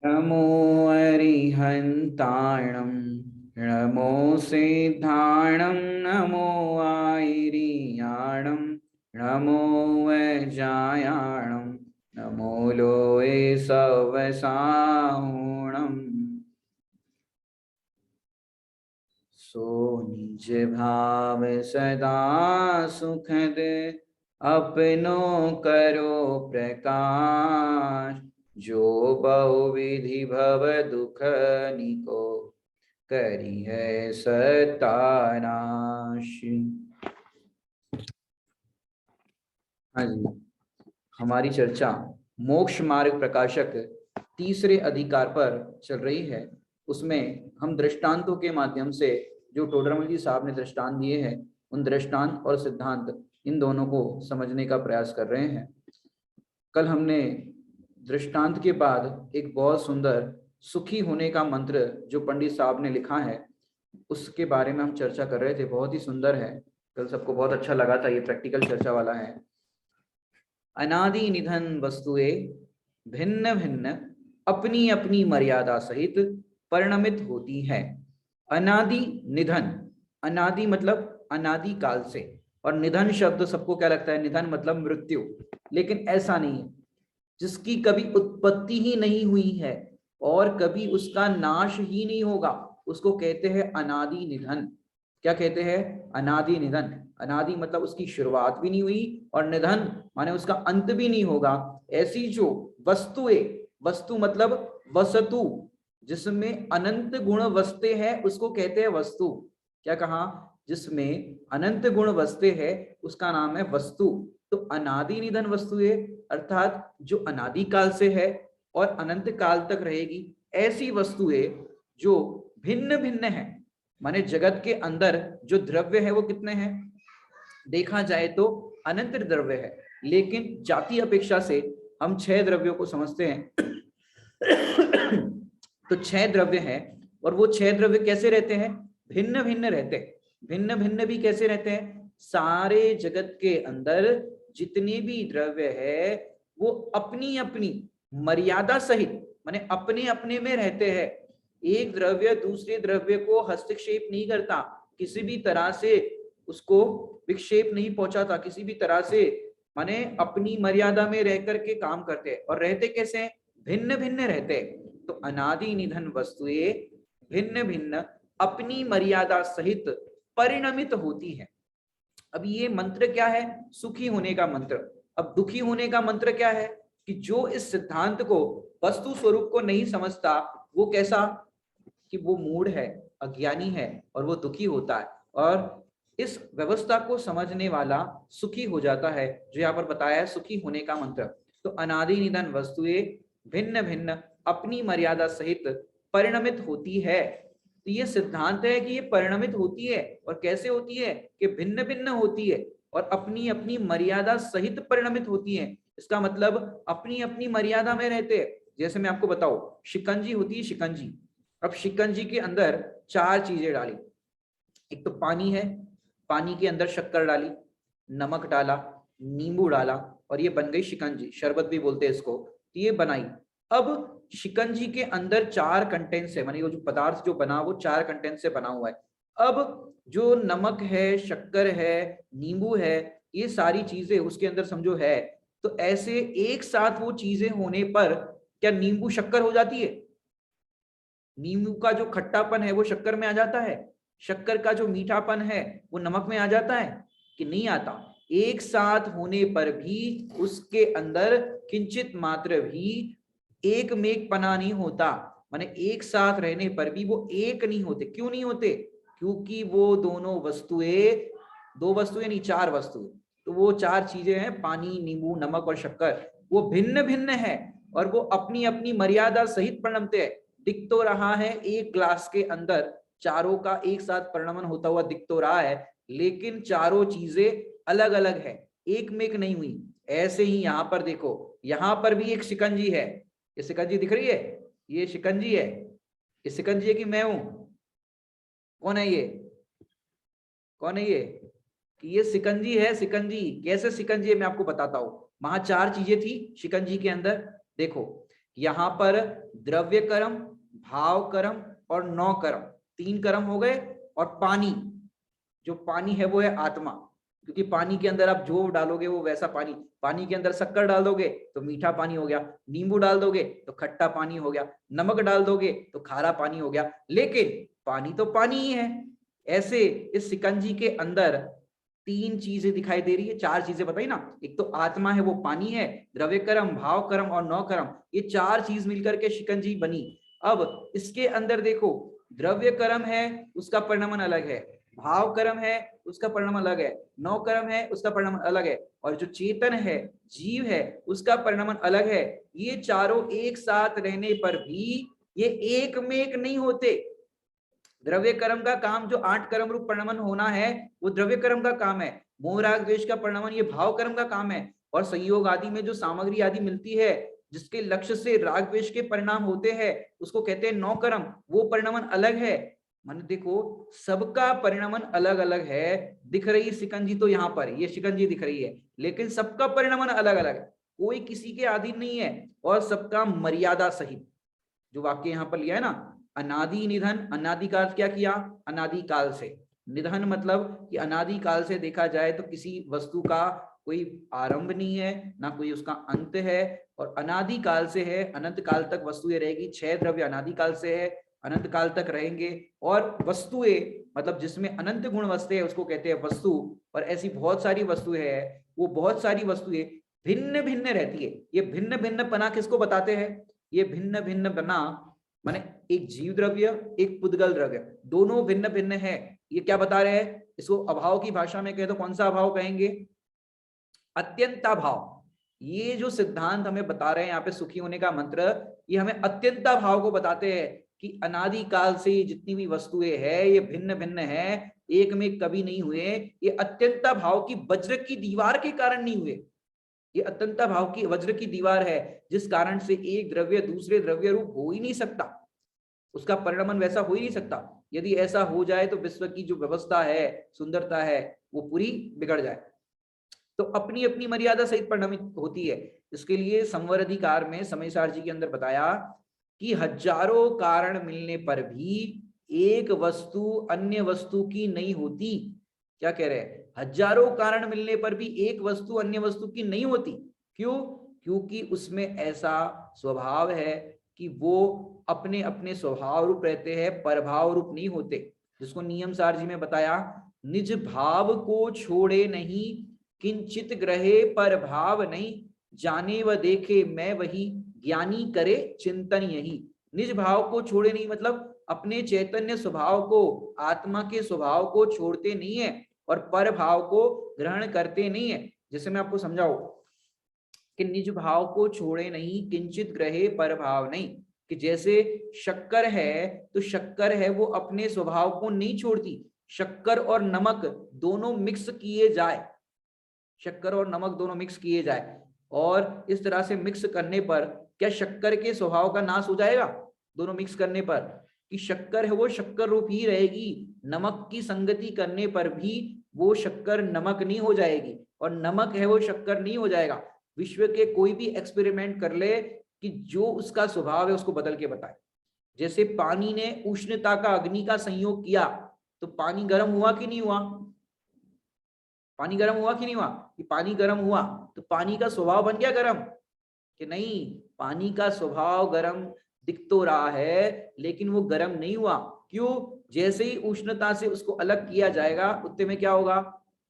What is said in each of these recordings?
नमो अरिहन्ताणं नमो सिद्धाणं नमो आयरियाणं नमो वज्रायाणं नमो लोये सवसाहुणम्। सो निज भाव सदा सुखद अपनो करो प्रकाश, जो बहुविधि भव दुख निको करी है सतानाश। हाँ जी, हमारी चर्चा मोक्ष मार्ग प्रकाशक तीसरे अधिकार पर चल रही है। उसमें हम दृष्टांतों के माध्यम से, जो टोडरमल जी साहब ने दृष्टांत दिए हैं, उन दृष्टांत और सिद्धांत इन दोनों को समझने का प्रयास कर रहे हैं। कल हमने दृष्टांत के बाद एक बहुत सुंदर सुखी होने का मंत्र जो पंडित साहब ने लिखा है उसके बारे में हम चर्चा कर रहे थे। बहुत ही सुंदर है, कल सबको बहुत अच्छा लगा था। ये प्रैक्टिकल चर्चा वाला है। अनादि निधन वस्तुएं भिन्न भिन्न अपनी अपनी मर्यादा सहित परिणमित होती है। अनादि निधन, अनादि मतलब अनादि काल से, और निधन शब्द सबको क्या लगता है? निधन मतलब मृत्यु, लेकिन ऐसा नहीं है। जिसकी कभी उत्पत्ति ही नहीं हुई है और कभी उसका नाश ही नहीं होगा, उसको कहते हैं अनादि निधन। क्या कहते हैं? अनादि निधन। अनादि मतलब उसकी शुरुआत भी नहीं हुई, और निधन माने उसका अंत भी नहीं होगा। ऐसी जो वस्तुएं, वस्तु मतलब वस्तु, जिसमें अनंत गुण वस्ते हैं उसको कहते हैं वस्तु। क्या कहा? जिसमें अनंत गुण वस्ते हैं उसका नाम है वस्तु। तो अनादि निधन वस्तुएं अर्थात जो अनादि काल से है और अनंत काल तक रहेगी, ऐसी वस्तुएं जो भिन्न भिन्न है। माने जगत के अंदर जो द्रव्य है वो कितने हैं? देखा जाए तो अनंत द्रव्य है, लेकिन जाति अपेक्षा से हम 6 द्रव्यों को समझते हैं। तो 6 द्रव्य हैं, और वो 6 द्रव्य कैसे रहते हैं? भिन्न भिन्न रहते हैं। भिन्न भिन्न भी कैसे रहते हैं? सारे जगत के अंदर जितने भी द्रव्य है वो अपनी अपनी मर्यादा सहित, माने अपने अपने में रहते हैं। एक द्रव्य दूसरे द्रव्य को हस्तक्षेप नहीं करता, किसी भी तरह से उसको विक्षेप नहीं पहुंचाता, किसी भी तरह से, माने अपनी मर्यादा में रह करके काम करते हैं। और रहते कैसे हैं? भिन्न भिन्न रहते हैं। तो अनादि निधन वस्तुएं भिन्न भिन्न अपनी मर्यादा सहित परिणमित होती है। अब ये मंत्र क्या है? सुखी होने का मंत्र। अब दुखी होने का मंत्र क्या है? कि जो इस सिद्धांत को, वस्तु स्वरूप को नहीं समझता, वो कैसा? कि वो मूढ़ है, अज्ञानी है, और वो दुखी होता है। और इस व्यवस्था को समझने वाला सुखी हो जाता है, जो यहाँ पर बताया है सुखी होने का मंत्र। तो अनादि निधन वस्तुएं भिन्न भिन्न अपनी मर्यादा सहित परिणमित होती है। तो ये सिद्धांत है कि ये परिणमित होती है, और कैसे होती है? कि भिन्न भिन्न होती है और अपनी अपनी मर्यादा सहित परिणमित होती है। इसका मतलब अपनी अपनी मर्यादा में रहते हैं। जैसे मैं आपको बताऊं, शिकंजी होती है, शिकंजी। अब शिकंजी के अंदर 4 चीजें डाली। एक तो पानी है, पानी के अंदर शक्कर डाली, नमक डाला, नींबू डाला, और ये बन गई शिकंजी। शरबत भी बोलते हैं इसको। तो ये बनाई। अब शिकंजी के अंदर 4 कंटेंट्स है, मानी वो जो पदार्थ जो बना वो 4 कंटेंट से बना हुआ है। अब जो नमक है, शक्कर है, नींबू है, ये सारी चीजें उसके अंदर समझो है। तो ऐसे एक साथ वो चीजें होने पर क्या नींबू शक्कर हो जाती है? नींबू का जो खट्टापन है वो शक्कर में आ जाता है? शक्कर का जो मीठापन है वो नमक में आ जाता है कि नहीं आता? एक साथ होने पर भी उसके अंदर किंचित मात्र भी एक मेघपना नहीं होता। माने एक साथ रहने पर भी वो एक नहीं होते। क्यों नहीं होते? क्योंकि वो दोनों वस्तुएं, 2 वस्तुएं नहीं 4 वस्तुएं, तो वो 4 चीजें हैं, पानी, नींबू, नमक और शक्कर, वो भिन्न भिन्न है और वो अपनी अपनी मर्यादा सहित परिणमते हैं। दिख तो रहा है एक ग्लास के अंदर चारों का एक साथ परिणमन होता हुआ दिख तो रहा है, लेकिन चारों चीजें अलग अलग है, एक में एक नहीं हुई। ऐसे ही यहां पर देखो, यहां पर भी एक शिकंजी है। ये शिकंजी दिख रही है? ये शिकंजी है। ये शिकंजी है कि मैं हूं? कौन है ये? कौन है ये? कि ये शिकंजी है। शिकंजी कैसे शिकंजी है मैं आपको बताता हूं। वहां 4 चीजें थी शिकंजी के अंदर। देखो, यहाँ पर द्रव्य कर्म, भाव कर्म और नौ कर्म, 3 कर्म हो गए। और पानी, जो पानी है वो है आत्मा, क्योंकि पानी के अंदर आप जो डालोगे वो वैसा पानी। पानी के अंदर शक्कर डाल दोगे तो मीठा पानी हो गया, नींबू डाल दोगे तो खट्टा पानी हो गया, नमक डाल दोगे तो खारा पानी हो गया, लेकिन पानी तो पानी ही है। ऐसे इस शिकंजी के अंदर 3 चीजें दिखाई दे रही है, 4 चीजें बताई ना। एक तो आत्मा है, वो पानी है, द्रव्य कर्म, भाव कर्म और नौ कर्म, ये 4 चीज मिलकर के शिकंजी बनी। अब इसके अंदर देखो, द्रव्य कर्म है उसका परिणाम अलग है, भाव कर्म है उसका परिणाम अलग है, नौ कर्म है उसका परिणाम अलग है, और जो चेतन है, जीव है, उसका परिणाम अलग है। ये चारों एक साथ रहने पर भी ये एक में एक नहीं होते। द्रव्य कर्म का काम जो 8 कर्म रूप परिणमन होना है वो द्रव्य कर्म का काम है। मोह राग द्वेष का परिणमन ये भाव कर्म का काम है। और संयोग आदि में जो सामग्री आदि मिलती है जिसके लक्ष्य से राग द्वेष के परिणाम होते हैं उसको कहते हैं नौ कर्म, वो परिणमन अलग है। मान देखो, सबका परिणमन अलग अलग है। दिख रही शिकंजी तो यहाँ पर ये शिकंजी दिख रही है, लेकिन सबका परिणमन अलग अलग है, कोई किसी के अधीन नहीं है, और सबका मर्यादा सहित। जो वाक्य यहाँ पर लिया है ना, अनादि निधन, अनादि का अर्थ क्या किया, अनादि काल से। निधन मतलब कि अनादि काल से देखा जाए तो किसी वस्तु का कोई आरंभ नहीं है, ना कोई उसका अंत है, और अनादि काल से है, अनंत काल तक वस्तुएं रहेगी। 6 द्रव्य अनादि काल से है, अनंत काल तक रहेंगे। और वस्तुएं मतलब जिसमें अनंत गुण वस्तु है उसको कहते हैं वस्तु। और ऐसी बहुत सारी वस्तुएं है, वो बहुत सारी वस्तुएं भिन्न भिन्न रहती है। ये भिन्न भिन्न पना किसको बताते हैं, ये भिन्न भिन्न बना माने एक जीव द्रव्य, एक पुद्गल द्रव्य, दोनों भिन्न भिन्न है। ये क्या बता रहे हैं, इसको अभाव की भाषा में कहे तो कौन सा अभाव कहेंगे, अत्यंताभाव। ये जो सिद्धांत हमें बता रहे हैं यहाँ पे सुखी होने का मंत्र, ये हमें अत्यंताभाव को बताते हैं कि अनादि काल से जितनी भी वस्तुएं हैं ये भिन्न भिन्न है, एक में कभी नहीं हुए। ये अत्यंताभाव की वज्र की दीवार के कारण नहीं हुए। ये अत्यंता भाव की वज्र की दीवार है, जिस कारण से एक द्रव्य दूसरे द्रव्य रूप हो ही नहीं सकता, उसका परिणमन वैसा हो ही नहीं सकता। यदि ऐसा हो जाए तो विश्व की जो व्यवस्था है, सुंदरता है, वो पूरी बिगड़ जाए। तो अपनी अपनी मर्यादा सहित परिणमित होती है। इसके लिए संवर अधिकार में समयसार जी के अंदर बताया कि हजारों कारण मिलने पर भी एक वस्तु अन्य वस्तु की नहीं होती। क्या कह रहे हैं, हजारों कारण मिलने पर भी एक वस्तु अन्य वस्तु की नहीं होती। क्यों, क्योंकि उसमें ऐसा स्वभाव है कि वो अपने अपने स्वभाव रूप रहते हैं, परभाव रूप नहीं होते। जिसको नियम सार जी में बताया, निज भाव को छोड़े नहीं, किंचित ग्रहे पर भाव नहीं, जाने व देखे मैं वही, ज्ञानी करे चिंतन यही। निज भाव को छोड़े नहीं मतलब अपने चैतन्य स्वभाव को, आत्मा के स्वभाव को छोड़ते नहीं है, और पर भाव को ग्रहण करते नहीं है। जैसे मैं आपको समझाऊं कि निज भाव को छोड़े नहीं, किंचित ग्रहे पर भाव नहीं, कि जैसे शक्कर है तो शक्कर है वो अपने स्वभाव को नहीं छोड़ती। शक्कर और नमक दोनों मिक्स किए जाए, शक्कर और नमक दोनों मिक्स किए जाए, और इस तरह से मिक्स करने पर क्या शक्कर के स्वभाव का नाश हो जाएगा, दोनों मिक्स करने पर, कि शक्कर है वो शक्कर रूप ही रहेगी। नमक की संगति करने पर भी वो शक्कर नमक नहीं हो जाएगी, और नमक है वो शक्कर नहीं हो जाएगा। विश्व के कोई भी एक्सपेरिमेंट कर ले कि जो उसका स्वभाव है उसको बदल के बताए। जैसे पानी ने उष्णता का अग्नि का संयोग किया तो पानी गर्म हुआ कि नहीं हुआ, पानी गर्म हुआ कि नहीं हुआ, कि पानी गर्म हुआ तो पानी का स्वभाव बन गया गर्म, कि नहीं, पानी का स्वभाव गर्म दिख तो रहा है लेकिन वो गर्म नहीं हुआ। क्यों, जैसे ही उष्णता से उसको अलग किया जाएगा उतने में क्या होगा,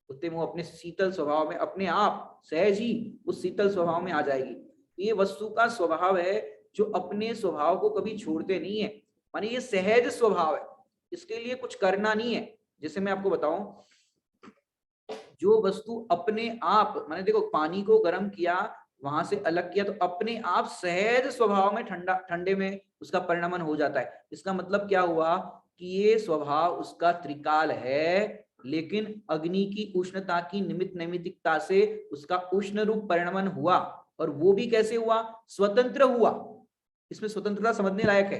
उतने में वो अपने शीतल स्वभाव में अपने आप सहज ही उस शीतल स्वभाव में आ जाएगी। ये वस्तु का स्वभाव है जो अपने स्वभाव को कभी छोड़ते नहीं है, माने ये सहज स्वभाव है, इसके लिए कुछ करना नहीं है। जैसे मैं आपको बताऊं, जो वस्तु अपने आप, माने देखो पानी को गर्म किया, वहां से अलग किया, तो अपने आप सहज स्वभाव में ठंडे में उसका परिणमन हो जाता है। इसका मतलब क्या हुआ कि ये स्वभाव उसका त्रिकाल है, लेकिन अग्नि की उष्णता की निमित्त नैमित्तिकता से उसका उष्ण रूप परिणमन हुआ, और वो भी कैसे हुआ, स्वतंत्र हुआ। इसमें स्वतंत्रता समझने लायक है।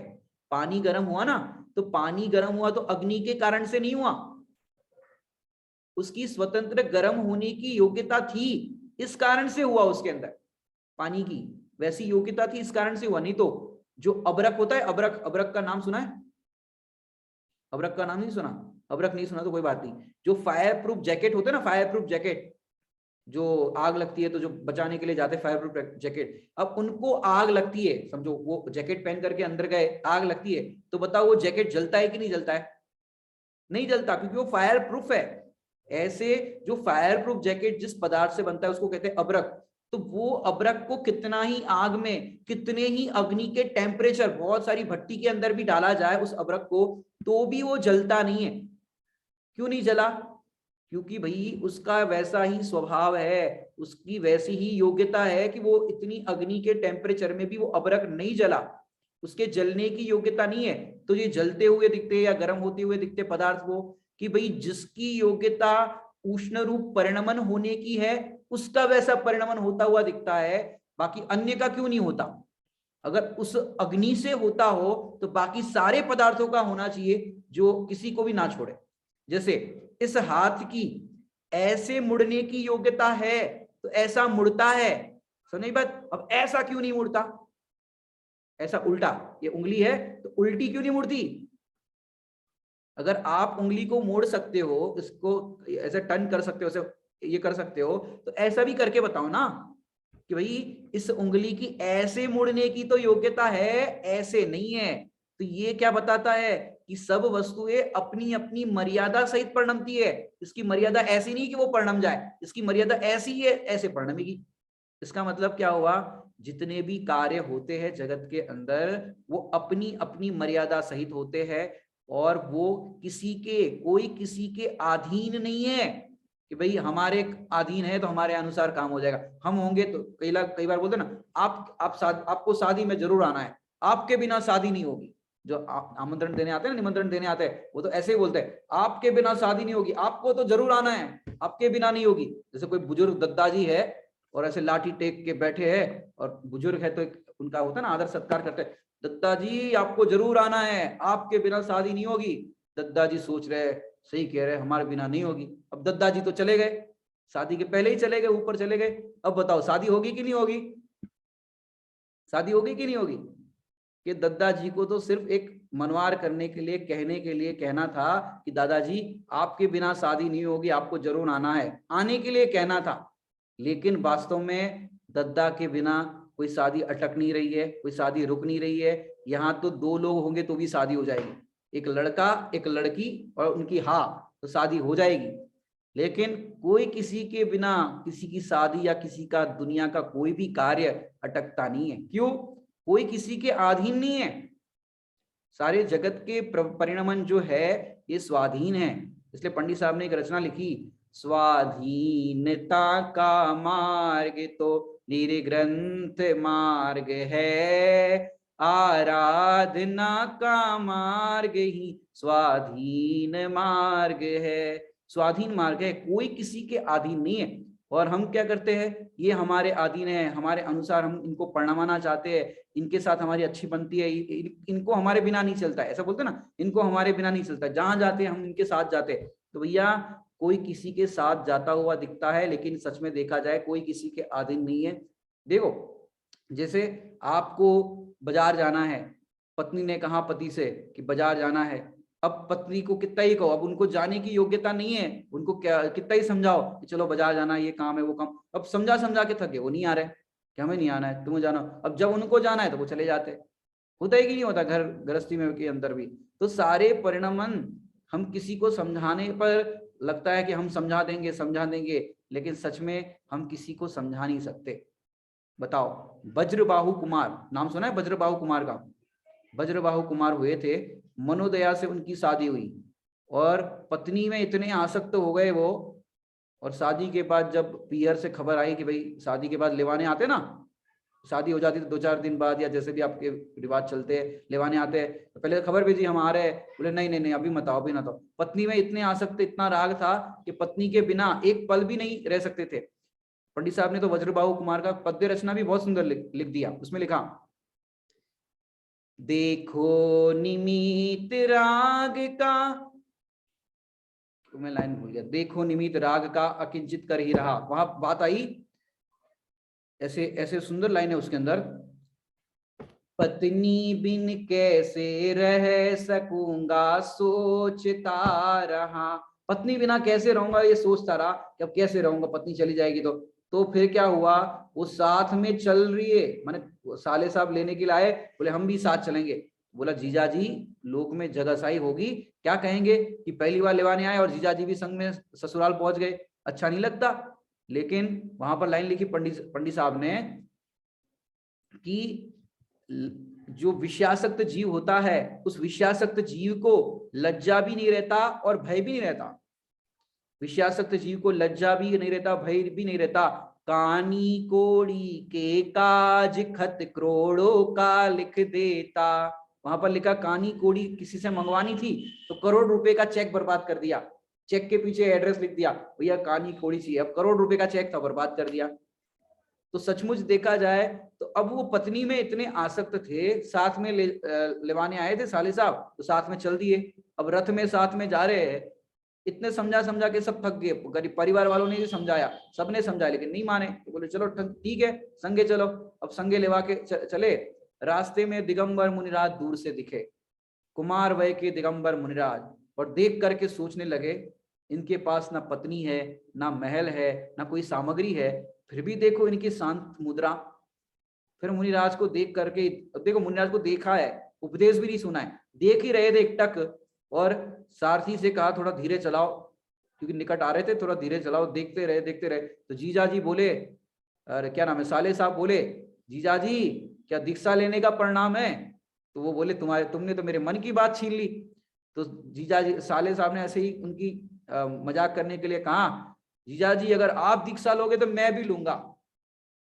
पानी गर्म हुआ ना, तो पानी गर्म हुआ तो अग्नि के कारण से नहीं हुआ, उसकी स्वतंत्र गर्म होने की योग्यता थी, इस कारण से हुआ उसके अंदर पानी की। वैसी योग्यता थी, इस कारण से हुआ। नहीं तो जो अबरक होता है, अबरक, अबरक का नाम सुना है? अबरक का नाम नहीं सुना? अबरक नहीं सुना तो कोई बात नहीं। जो फायर प्रूफ जैकेट होते हैं ना, फायर प्रूफ जैकेट, जो आग लगती है तो जो बचाने के लिए जाते हैं, फायर प्रूफ जैकेट, अब उनको आग लगती है, समझो वो जैकेट पहन करके अंदर गए, आग लगती है, तो बताओ वो जैकेट जलता है कि नहीं जलता है? नहीं जलता, क्योंकि वो फायर प्रूफ है। ऐसे जो फायर प्रूफ जैकेट जिस पदार्थ से बनता है उसको कहते हैं अबरक। तो वो अबरक को कितना ही आग में, कितने ही अग्नि के टेम्परेचर, बहुत सारी भट्टी के अंदर भी डाला जाए उस अबरक को, तो भी वो जलता नहीं है। क्यों नहीं जला? क्योंकि भाई उसका वैसा ही स्वभाव है, उसकी वैसी ही योग्यता है कि वो इतनी अग्नि के टेम्परेचर में भी वो अबरक नहीं जला, उसके जलने की योग्यता नहीं है। तो ये जलते हुए दिखते या गर्म होते हुए दिखते पदार्थ वो, कि भाई जिसकी योग्यता उष्ण रूप परिणमन होने की है, उसका वैसा परिणमन होता हुआ दिखता है, बाकी अन्य का क्यों नहीं होता? अगर उस अग्नि से होता हो तो बाकी सारे पदार्थों का होना चाहिए, जो किसी को भी ना छोड़े। जैसे इस हाथ की ऐसे मुड़ने की योग्यता है तो ऐसा मुड़ता है, समझ बात? अब ऐसा क्यों नहीं मुड़ता? ऐसा उल्टा, ये उंगली है तो उल्टी क्यों नहीं मुड़ती? अगर आप उंगली को मोड़ सकते हो, इसको ऐसे टर्न कर सकते हो, ऐसे ये कर सकते हो, तो ऐसा भी करके बताओ ना कि भाई इस उंगली की ऐसे मुड़ने की तो योग्यता है, ऐसे नहीं है। तो ये क्या बताता है कि सब वस्तुएं अपनी अपनी मर्यादा सहित परिणमती है। इसकी मर्यादा ऐसी नहीं कि वो परिणम जाए, इसकी मर्यादा ऐसी है, ऐसे परिणमेगी। इसका मतलब क्या हुआ? जितने भी कार्य होते हैं जगत के अंदर, वो अपनी अपनी मर्यादा सहित होते हैं, और वो किसी के, कोई किसी के अधीन नहीं है कि भाई हमारे अधीन है तो हमारे अनुसार काम हो जाएगा। हम होंगे तो कई बार बोलते ना, आपको शादी में जरूर आना है, आपके बिना शादी नहीं होगी। जो आमंत्रण देने आते हैं ना, निमंत्रण देने आते हैं, वो तो ऐसे ही बोलते हैं, आपके बिना शादी नहीं होगी, आपको तो जरूर आना है, आपके बिना नहीं होगी। जैसे कोई बुजुर्ग दद्दाजी है और ऐसे लाठी टेक के बैठे हैं, और बुजुर्ग है तो उनका होता है ना आदर सत्कार करते हैं, दद्दा जी आपको जरूर आना है, आपके बिना शादी नहीं होगी। दद्दा जी सोच रहे, सही कह रहे, हमारे बिना नहीं होगी। अब दद्दा जी तो चले गए, शादी के पहले ही चले गए, ऊपर चले गए। अब बताओ शादी होगी कि नहीं होगी? शादी होगी कि नहीं होगी? कि दद्दा जी को तो सिर्फ एक मनवार करने के लिए, कहने के लिए कहना था कि दादाजी आपके बिना शादी नहीं होगी, आपको जरूर आना है, आने के लिए कहना था। लेकिन वास्तव में दद्दा के बिना कोई शादी अटक नहीं रही है, कोई शादी रुक नहीं रही है। यहाँ तो दो लोग होंगे तो भी शादी हो जाएगी, एक लड़का एक लड़की, और उनकी हाँ तो शादी हो जाएगी। लेकिन कोई किसी के बिना किसी की शादी या किसी का दुनिया का कोई भी कार्य अटकता नहीं है। क्यों? कोई किसी के अधीन नहीं है। सारे जगत के परिणमन जो है ये स्वाधीन है। इसलिए पंडित साहब ने एक रचना लिखी, स्वाधीनता का मार्ग तो निर्ग्रंथ मार्ग है, आराधना का मार्ग ही स्वाधीन मार्ग है। स्वाधीन मार्ग है, कोई किसी के अधीन नहीं है। और हम क्या करते हैं, ये हमारे अधीन है, हमारे अनुसार हम इनको परिणमाना चाहते हैं, इनके साथ हमारी अच्छी बनती है, इनको हमारे बिना नहीं चलता, ऐसा बोलते ना, इनको हमारे बिना नहीं चलता, जहां जाते हैं हम इनके साथ जाते हैं। तो भैया कोई किसी के साथ जाता हुआ दिखता है, लेकिन सच में देखा जाए कोई किसी के अधीन नहीं है। देखो जैसे आपको बाजार जाना है, पत्नी ने कहा पति से कि बाजार जाना है, अब पत्नी को कितना ही कहो, अब उनको जाने की योग्यता नहीं है, उनको क्या कितना ही समझाओ कि चलो बाजार जाना है, ये काम है वो काम, अब समझा समझा के थके, वो नहीं आ रहे कि हमें नहीं आना है, तुम्हें जाना। अब जब उनको जाना है तो वो चले जाते। होता है कि नहीं होता घर गृहस्थी में के अंदर भी? तो सारे परिणमन हम किसी को समझाने पर लगता है कि हम समझा देंगे, लेकिन सच में हम किसी को समझा नहीं सकते। बताओ, वज्रबाहु कुमार नाम सुना है? वज्रबाहु कुमार का, वज्रबाहु कुमार हुए थे, मनोदया से उनकी शादी हुई, और पत्नी में इतने आसक्त हो गए वो, और शादी के बाद जब पियर से खबर आई कि भाई शादी के बाद लेवाने आते ना, शादी हो जाती तो 2-4 दिन बाद या जैसे भी आपके रिवाज चलते हैं लेवाने आते हैं, तो पहले खबर भेजी हम आ रहे हैं, बोले नहीं नहीं नहीं अभी मत आओ, अभी ना तो। पत्नी में इतने आसक्त, इतना राग था कि पत्नी के बिना एक पल भी नहीं रह सकते थे। पंडित साहब ने तो वज्रबाहु कुमार का पद्य रचना भी बहुत सुंदर लिख दिया। उसमें लिखा, देखो निमित राग का, मैं लाइन भूल गया, देखो निमित राग का अकिंचित कर ही रहा। वहां बात आई ऐसे ऐसे सुंदर लाइन है उसके अंदर, पत्नी बिन कैसे रह सकूंगा सोचता रहा। पत्नी बिना कैसे रहूंगा ये सोचता रहा कि अब कैसे रहूंगा, पत्नी चली जाएगी तो फिर क्या हुआ, वो साथ में चल रही है, माने साले साहब लेने के लिए आए, बोले हम भी साथ चलेंगे। बोला जीजा जी लोक में जगहसाई होगी, क्या कहेंगे कि पहली बार लेवाने आए और जीजा जी भी संग में ससुराल पहुंच गए, अच्छा नहीं लगता। लेकिन वहां पर लाइन लिखी पंडित साहब ने कि जो विषयासक्त जीव होता है उस विषयासक्त जीव को लज्जा भी नहीं रहता और भय भी नहीं रहता। विषयासक्त जीव को लज्जा भी नहीं रहता, भय भी नहीं रहता। कानी कोड़ी के काज खत करोड़ों का लिख देता। वहां पर लिखा कानी कोड़ी किसी से मंगवानी थी तो करोड़ रुपए का चेक बर्बाद कर दिया, चेक के पीछे एड्रेस लिख दिया, भैया कानी कोड़ी चाहिए, अब करोड़ रुपए का चेक था बर्बाद कर दिया। तो सचमुच देखा जाए तो अब वो पत्नी में इतने आसक्त थे, साथ में लेवाने आए थे साले साहब तो साथ में चल दिए, अब रथ में साथ में जा रहे हैं, इतने समझा समझा के सब थक गए, गरीब परिवार वालों ने भी समझाया, सबने समझाया लेकिन नहीं माने, तो बोले चलो ठीक है संगे चलो। अब संगे लेवा के चले, रास्ते में दिगंबर मुनिराज दूर से दिखे, कुमार वय के दिगंबर मुनिराज, और देख करके सोचने लगे इनके पास ना पत्नी है ना महल है ना कोई सामग्री है, फिर भी देखो इनकी शांत मुद्रा। फिर मुनिराज को देख करके, देखो मुनिराज को देखा है, उपदेश भी नहीं सुना है, देख ही रहे थे एकटक, और सारथी से कहा थोड़ा धीरे चलाओ, क्योंकि निकट आ रहे थे, थोड़ा धीरे चलाओ, देखते रहे देखते रहे। तो जीजा जी बोले, अरे क्या नाम है, साले साहब बोले जीजा जी क्या दीक्षा लेने का परिणाम है, तो वो बोले तुमने तो मेरे मन की बात छीन ली। तो जीजा जी साले साहब ने ऐसे ही उनकी मजाक करने के लिए कहा, जीजा जी अगर आप दीक्षा लोगे तो मैं भी लूंगा।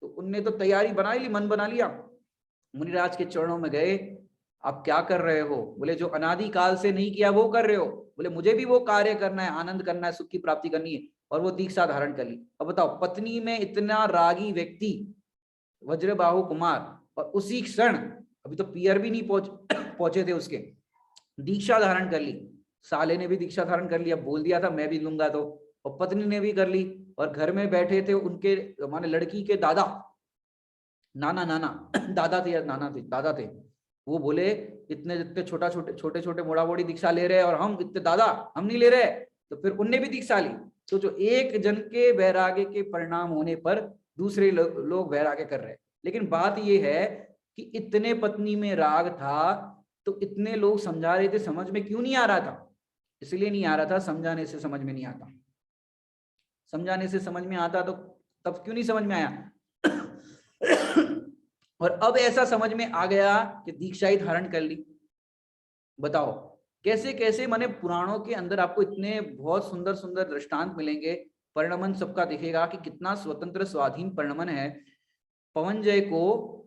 तो उनने तो तैयारी बना ली, मन बना लिया, मुनिराज के चरणों में गए, आप क्या कर रहे हो, बोले जो अनादि काल से नहीं किया वो कर रहे हो, बोले मुझे भी वो कार्य करना है, आनंद करना है, सुख की प्राप्ति करनी है, और वो दीक्षा धारण कर ली। अब बताओ पत्नी में इतना रागी व्यक्ति वज्रबाहु कुमार, और उसी क्षण, अभी तो पियर भी नहीं पहुंचे थे उसके, दीक्षा धारण कर ली। साले ने भी दीक्षा धारण कर लिया, बोल दिया था मैं भी लूंगा तो, और पत्नी ने भी कर ली। और घर में बैठे थे उनके माने लड़की के दादा, नाना नाना दादा थे या नाना थे, दादा थे, वो बोले इतने इतने छोटे छोटे मोड़ा मोड़ी दीक्षा ले रहे हैं और हम इतने दादा हम नहीं ले रहे, तो फिर उनने भी दीक्षा ली। तो जो एक जन के वैराग्य के परिणाम होने पर दूसरे लोग वैराग्य कर रहे हैं। लेकिन बात यह है कि इतने पत्नी में राग था तो इतने लोग समझा रहे थे, समझ में क्यों नहीं आ रहा था, इसलिए नहीं आ रहा था समझाने से समझ में नहीं आता, समझाने से समझ में आता तो तब क्यों नहीं समझ में आया। और अब ऐसा समझ में आ गया कि दीक्षा ही धारण कर ली। बताओ कैसे कैसे, माने पुराणों के अंदर आपको इतने बहुत सुंदर सुंदर दृष्टांत मिलेंगे, परिणमन सबका दिखेगा कि कितना स्वतंत्र स्वाधीन परिणमन है। पवन जय को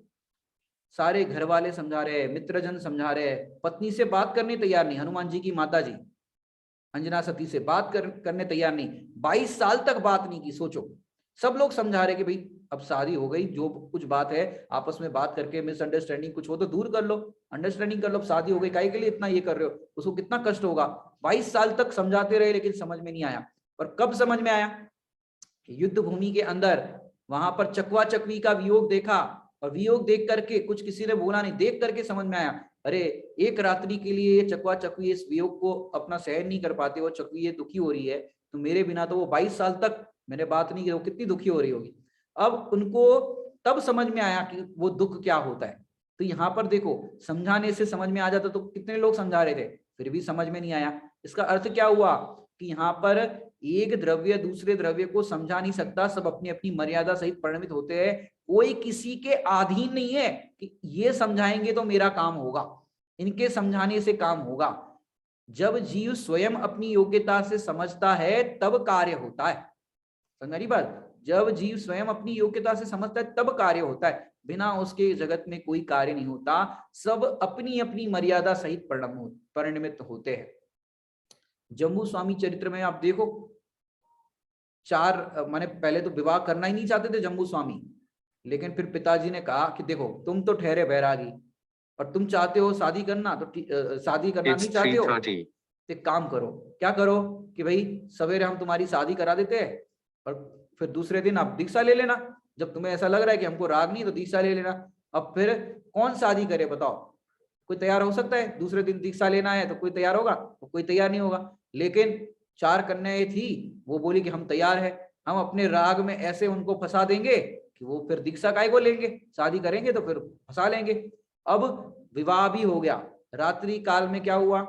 सारे घर वाले समझा रहे हैं, मित्रजन समझा रहे हैं, पत्नी से बात करने तैयार नहीं, हनुमान जी की माता जी अंजना सती से बात करने तैयार नहीं, 22 साल तक बात नहीं की। सोचो सब लोग समझा रहे कि भाई अब शादी हो गई, जो कुछ बात है आपस में बात करके, मिसअंडरस्टैंडिंग कुछ हो तो दूर कर लो, अंडरस्टैंडिंग कर लो, अब शादी हो गई, काहे के लिए इतना ये कर रहे हो, उसको कितना कष्ट होगा। 22 साल तक समझाते रहे लेकिन समझ में नहीं आया। और कब समझ में आया, युद्ध भूमि के अंदर वहां पर चकवा चकवी का वियोग देखा, और वियोग देख करके कुछ किसी ने बोला नहीं, देख करके समझ में आया, अरे एक रात्रि के लिए ये चकवा चकवी इस वियोग को अपना सहन नहीं कर पाते, वो चकवी ये दुखी हो रही है, तो मेरे बिना तो वो 22 साल तक मैंने बात नहीं की, वो कितनी दुखी हो रही होगी। अब उनको तब समझ में आया कि वो दुख क्या होता है। तो यहाँ पर देखो समझाने से समझ में आ जाता, तो कितने लोग समझा रहे थे फिर भी समझ में नहीं आया। इसका अर्थ क्या हुआ कि यहाँ पर एक द्रव्य दूसरे द्रव्य को समझा नहीं सकता, सब अपनी अपनी मर्यादा सहित परिणमित होते हैं, कोई किसी के अधीन नहीं है कि ये समझाएंगे तो मेरा काम होगा, इनके समझाने से काम होगा। जब जीव स्वयं अपनी योग्यता से समझता है तब कार्य होता है, समझी बात, जब जीव स्वयं अपनी योग्यता से समझता है तब कार्य होता है, बिना उसके जगत में कोई कार्य नहीं होता, सब अपनी अपनी मर्यादा सहित परिणमित होते हैं। जम्बू स्वामी चरित्र में आप देखो, माने पहले तो विवाह करना ही नहीं चाहते थे जम्बू स्वामी, लेकिन फिर पिताजी ने कहा कि देखो तुम तो ठहरे बैरागी और तुम चाहते हो शादी करना, तो शादी करना नहीं चाहते हो तो एक काम करो, क्या करो कि भाई सवेरे हम तुम्हारी शादी करा देते हैं और फिर दूसरे दिन आप दीक्षा ले लेना। जब तुम्हें ऐसा लग रहा है कि हमको राग नहीं तो दीक्षा ले लेना। अब फिर कौन शादी करे बताओ? कोई तैयार हो सकता है? दूसरे दिन दीक्षा लेना है तो कोई तैयार होगा? तो कोई तैयार नहीं होगा। लेकिन 4 कन्याएं थी, वो बोली कि हम तैयार है, हम अपने राग में ऐसे उनको फंसा देंगे कि वो फिर दीक्षा काय को लेंगे, शादी करेंगे तो फिर फंसा लेंगे। अब विवाह भी हो गया, रात्रि काल में क्या हुआ,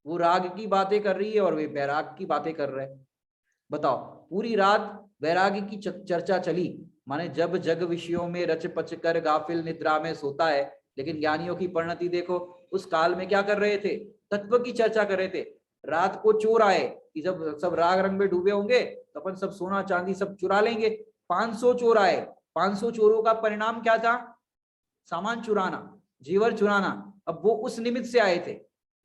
वो राग की बातें कर रही है और वे बैराग की बातें कर रहे हैं। बताओ, पूरी रात वैराग्य की चर्चा चली। माने जब जग विषयों में रच पच कर गाफिल निद्रा में सोता है, लेकिन ज्ञानियों की परिणति देखो, उस काल में क्या कर रहे थे? तत्व की चर्चा कर रहे थे। रात को चोर आए कि जब सब राग रंग में डूबे होंगे तो अपन सब सोना चांदी सब चुरा लेंगे। 500 चोर आए। 500 चोरों का परिणाम क्या था? सामान चुराना, जेवर चुराना। अब वो उस निमित्त से आए थे,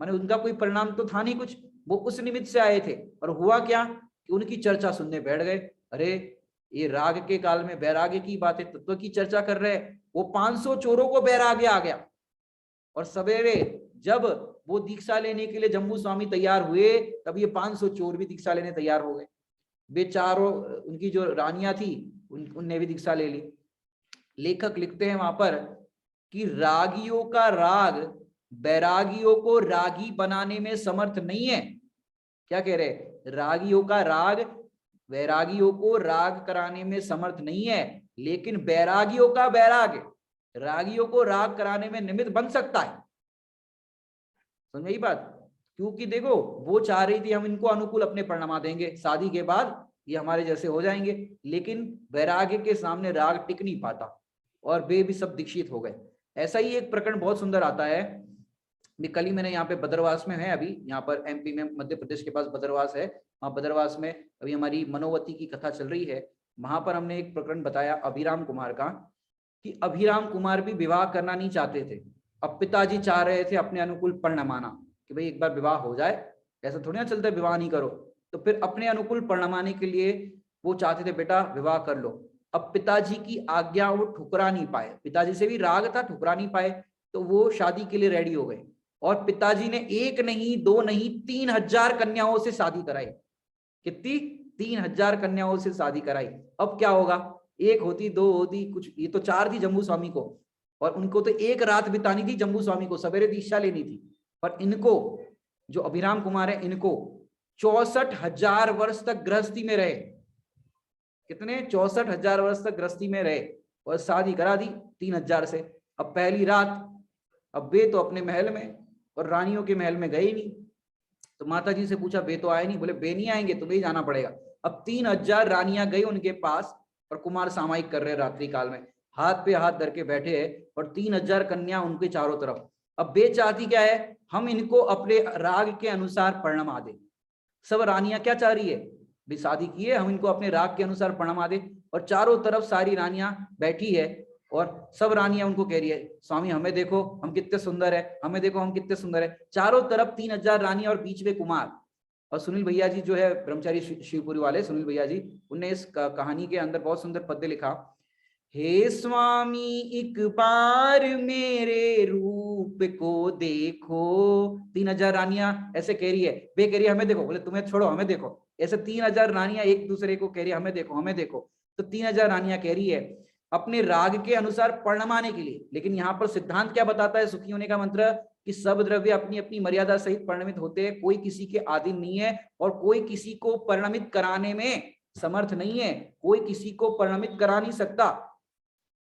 माने उनका कोई परिणाम तो था नहीं कुछ, वो उस निमित्त से आए थे। और हुआ क्या कि उनकी चर्चा सुनने बैठ गए। अरे ये राग के काल में वैराग्य की बातें, तत्व की चर्चा कर रहे हैं। वो 500 चोरों को वैराग्य आ गया। और सवेरे जब वो दीक्षा लेने के लिए जम्बू स्वामी तैयार हुए, तब ये 500 चोर भी दीक्षा लेने तैयार हो गए। बेचारों, उनकी जो रानियां थी उनने भी दीक्षा ले ली। लेखक लिखते हैं वहां पर कि रागियों का राग बैरागियों को रागी बनाने में समर्थ नहीं है। क्या कह रहे? रागियों का राग वैरागियों को राग कराने में समर्थ नहीं है, लेकिन बैरागियों का बैराग रागियों को राग कराने में निमित्त बन सकता है। समझ यही बात? क्योंकि देखो, वो चाह रही थी हम इनको अनुकूल अपने परिणमा देंगे, शादी के बाद ये हमारे जैसे हो जाएंगे, लेकिन वैराग्य के सामने राग टिक नहीं पाता और वे भी सब दीक्षित हो गए। ऐसा ही एक प्रकरण बहुत सुंदर आता है। कल ही मैंने यहाँ पे बदरवास में है, अभी यहाँ पर एमपी में, मध्य प्रदेश के पास बदरवास है, वहाँ बदरवास में अभी हमारी मनोवती की कथा चल रही है। वहां पर हमने एक प्रकरण बताया अभिराम कुमार का, कि अभिराम कुमार भी विवाह करना नहीं चाहते थे। अब पिताजी चाह रहे थे अपने अनुकूल परिणमाना कि भाई एक बार विवाह हो जाए, ऐसा थोड़ी ना चलता है विवाह नहीं करो। तो फिर अपने अनुकूल परिणमाने के लिए वो चाहते थे बेटा विवाह कर लो। अब पिताजी की आज्ञा वो ठुकरा नहीं पाए, पिताजी से भी राग था, ठुकरा नहीं पाए, तो वो शादी के लिए रेडी हो गए। और पिताजी ने 1 नहीं 2 नहीं 3000 कन्याओं से शादी कराई। कितनी? 3000 कन्याओं से शादी कराई। अब क्या होगा? 1 होती 2 होती कुछ, ये तो 4 थी जम्बू स्वामी को, और उनको तो 1 रात बितानी थी जम्बू स्वामी को, सवेरे दीक्षा लेनी थी। पर इनको, जो अभिराम कुमार है, इनको 64,000 वर्ष तक गृहस्थी में रहे। कितने? 64,000 वर्ष तक गृहस्थी में रहे और शादी करा दी 3000 से। अब पहली रात, अब वे तो अपने महल में और रानियों के महल में गए ही नहीं। तो माता जी से पूछा, वे तो आए नहीं? बोले वे नहीं आएंगे, तुम्हें ही जाना पड़ेगा। अब 3000 रानियां गई उनके पास और कुमार सामायिक कर रहे रात्रि काल में, हाथ पे हाथ धर के बैठे हैं और 3000 कन्या उनके चारों तरफ। अब वे चाहती क्या है? हम इनको अपने राग के अनुसार परिणमा दे। सब रानियां क्या चाह रही है? भी शादी की है, हम इनको अपने राग के अनुसार परिणमा दे। और चारों तरफ सारी रानियां बैठी है और सब रानियां उनको कह रही है, स्वामी हमें देखो हम कितने सुंदर है, हमें देखो हम कितने सुंदर है। चारों तरफ 3000 रानियां और बीच में कुमार। और सुनील भैया जी जो है ब्रह्मचारी शिवपुरी वाले सुनील भैया जी, उनने इस कहानी के अंदर बहुत सुंदर पद्य लिखा। हे स्वामी एक बार मेरे रूप को देखो। 3000 रानियां ऐसे कह रही है, वे कह रही है हमें देखो। बोले तुम्हें छोड़ो हमें देखो। ऐसे 3000 रानियां एक दूसरे को कह रही है हमें देखो हमें देखो। तो 3000 रानियां कह रही है अपने राग के अनुसार परिणमाने के लिए। लेकिन यहाँ पर सिद्धांत क्या बताता है सुखी होने का मंत्र, कि सब द्रव्य अपनी अपनी मर्यादा सहित परिणमित होते हैं, कोई किसी के अधीन नहीं है और कोई किसी को परिणमित कराने में समर्थ नहीं है, कोई किसी को परिणमित करा नहीं सकता।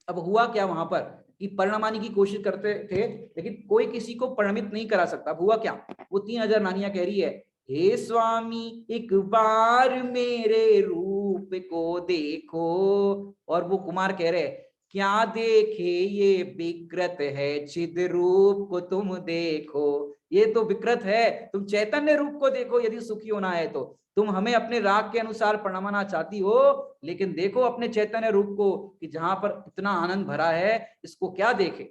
अब हुआ क्या वहां पर कि परिणमाने की कोशिश करते थे, लेकिन कोई किसी को परिणमित नहीं करा सकता। अब हुआ क्या? वो 3000 रानियां कह रही है, हे स्वामी एक बार मेरे रूप को देखो। और वो कुमार कह रहे, क्या देखे ये विकृत है, चिद रूप को तुम देखो। ये तो विकृत है, तुम चैतन्य रूप को देखो। यदि सुखी होना है तो तुम हमें अपने राग के अनुसार परिणमाना चाहती हो, लेकिन देखो अपने चैतन्य रूप को कि जहां पर इतना आनंद भरा है, इसको क्या देखे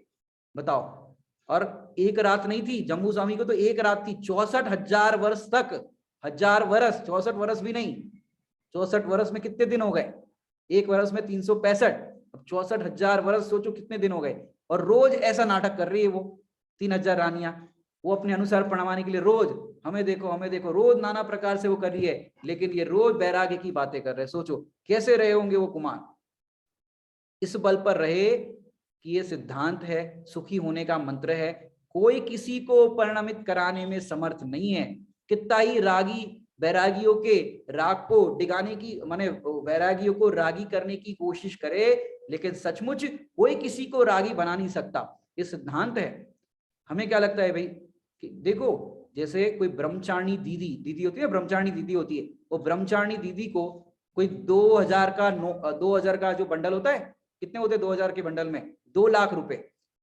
बताओ। और 1 रात नहीं थी जम्बू स्वामी को, तो 1 रात थी 64,000 वर्ष तक। 1000 वर्ष, 64 वर्ष भी नहीं। 64 वर्ष में कितने दिन हो गए? 1 वर्ष में 365। अब 64,000 वर्ष सोचो कितने दिन हो गए। और रोज ऐसा नाटक कर रही है वो 3000 रानियां, वो अपने अनुसार परिणमाने के लिए रोज हमें देखो, रोज नाना प्रकार से वो कर रही है। लेकिन ये रोज वैराग्य की बातें कर रहे हैं। सोचो कैसे रहे होंगे वो कुमार। इस बल पर रहे कि ये सिद्धांत है, सुखी होने का मंत्र है। कोई किसी को परिणमित कराने में समर्थ नहीं है। कितना ही रागी वैरागियों के राग को डिगाने की, माने वैरागियों को रागी करने की कोशिश करे, लेकिन सचमुच कोई किसी को रागी बना नहीं सकता। ये सिद्धांत है। हमें क्या लगता है भाई कि देखो, जैसे कोई ब्रह्मचारिणी दीदी दीदी होती है, ब्रह्मचारिणी दीदी होती है, वो ब्रह्मचारिणी दीदी को कोई 2000 का जो बंडल होता है, कितने होते हैं 2000 के बंडल में, 2 लाख रुपए,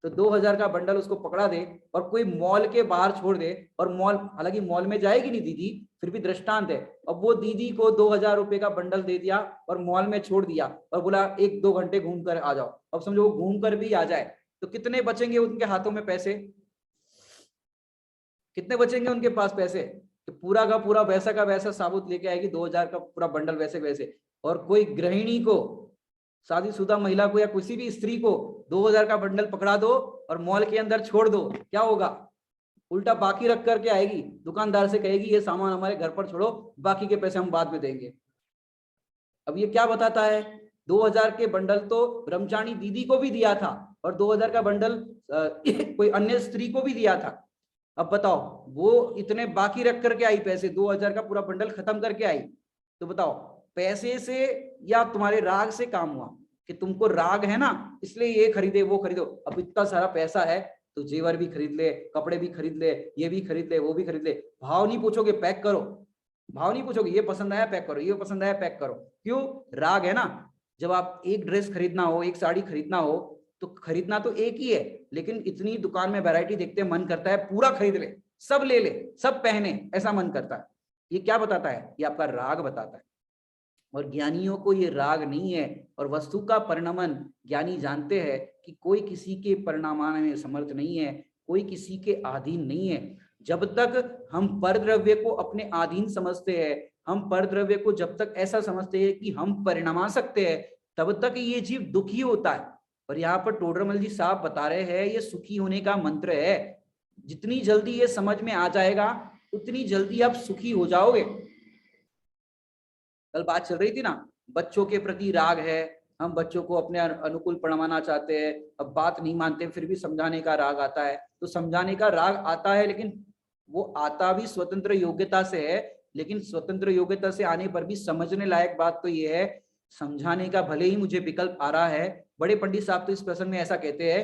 तो 2000 का बंडल उसको पकड़ा दे और कोई मॉल के बाहर छोड़ दे, और मॉल, हालांकि मॉल में जाएगी नहीं दीदी, फिर भी दृष्टांत है। अब वो दीदी को 2000 रुपए का बंडल दे दिया और मॉल में छोड़ दिया और बोला 1-2 घंटे घूम कर आ जाओ। अब समझो वो घूम कर भी आ जाए तो कितने बचेंगे उनके हाथों में पैसे, कितने बचेंगे उनके पास पैसे? कि पूरा का पूरा वैसा का वैसा साबुत लेके आएगी, 2000 का पूरा बंडल वैसे वैसे। और कोई गृहिणी को, शादीशुदा महिला को या किसी भी स्त्री को 2000 का बंडल पकड़ा दो और मॉल के अंदर छोड़ दो, क्या होगा? उल्टा बाकी रख करके आएगी, दुकानदार से कहेगी ये सामान हमारे घर पर छोड़ो, बाकी के पैसे हम बाद में देंगे। अब ये क्या बताता है? 2000 के बंडल तो ब्रह्मचारिणी दीदी को भी दिया था और 2000 का बंडल कोई अन्य स्त्री को भी दिया था। अब बताओ, वो इतने बाकी रख करके आई पैसे, 2000 का पूरा बंडल खत्म करके आई, तो बताओ पैसे से या तुम्हारे राग से काम हुआ? कि तुमको राग है ना, इसलिए ये खरीदे वो खरीदो। अब इतना सारा पैसा है तो जेवर भी खरीद ले, कपड़े भी खरीद ले, ये भी खरीद ले, वो भी खरीद ले। भाव नहीं पूछोगे, पैक करो। भाव नहीं पूछोगे, ये पसंद आया पैक करो, ये पसंद आया पैक करो। क्यों? राग है ना। जब आप एक ड्रेस खरीदना हो, एक साड़ी खरीदना हो, तो खरीदना तो एक ही है, लेकिन इतनी दुकान में वैरायटी देखते हैं, मन करता है पूरा खरीद ले, सब ले ले, सब पहने, ऐसा मन करता है। ये क्या बताता है? ये आपका राग बताता है। और ज्ञानियों को ये राग नहीं है, और वस्तु का परिणमन ज्ञानी जानते हैं कि कोई किसी के परिणामाने में समर्थ नहीं है, कोई किसी के अधीन नहीं है। जब तक हम परद्रव्य को अपने अधीन समझते हैं, हम परद्रव्य को जब तक ऐसा समझते हैं कि हम परिणमा सकते हैं, तब तक ये जीव दुखी होता है। और यहाँ पर टोडरमल जी साहब बता रहे हैं ये सुखी होने का मंत्र है। जितनी जल्दी ये समझ में आ जाएगा उतनी जल्दी आप सुखी हो जाओगे। कल बात चल रही थी ना, बच्चों के प्रति राग है, हम बच्चों को अपने अनुकूल पढ़वाना चाहते हैं, अब बात नहीं मानते फिर भी समझाने का राग आता है। तो समझाने का राग आता है, लेकिन वो आता भी स्वतंत्र योग्यता से है, लेकिन स्वतंत्र योग्यता से आने पर भी समझने लायक बात तो ये है, समझाने का भले ही मुझे विकल्प आ रहा है। बड़े पंडित साहब तो इस प्रसंग में ऐसा कहते हैं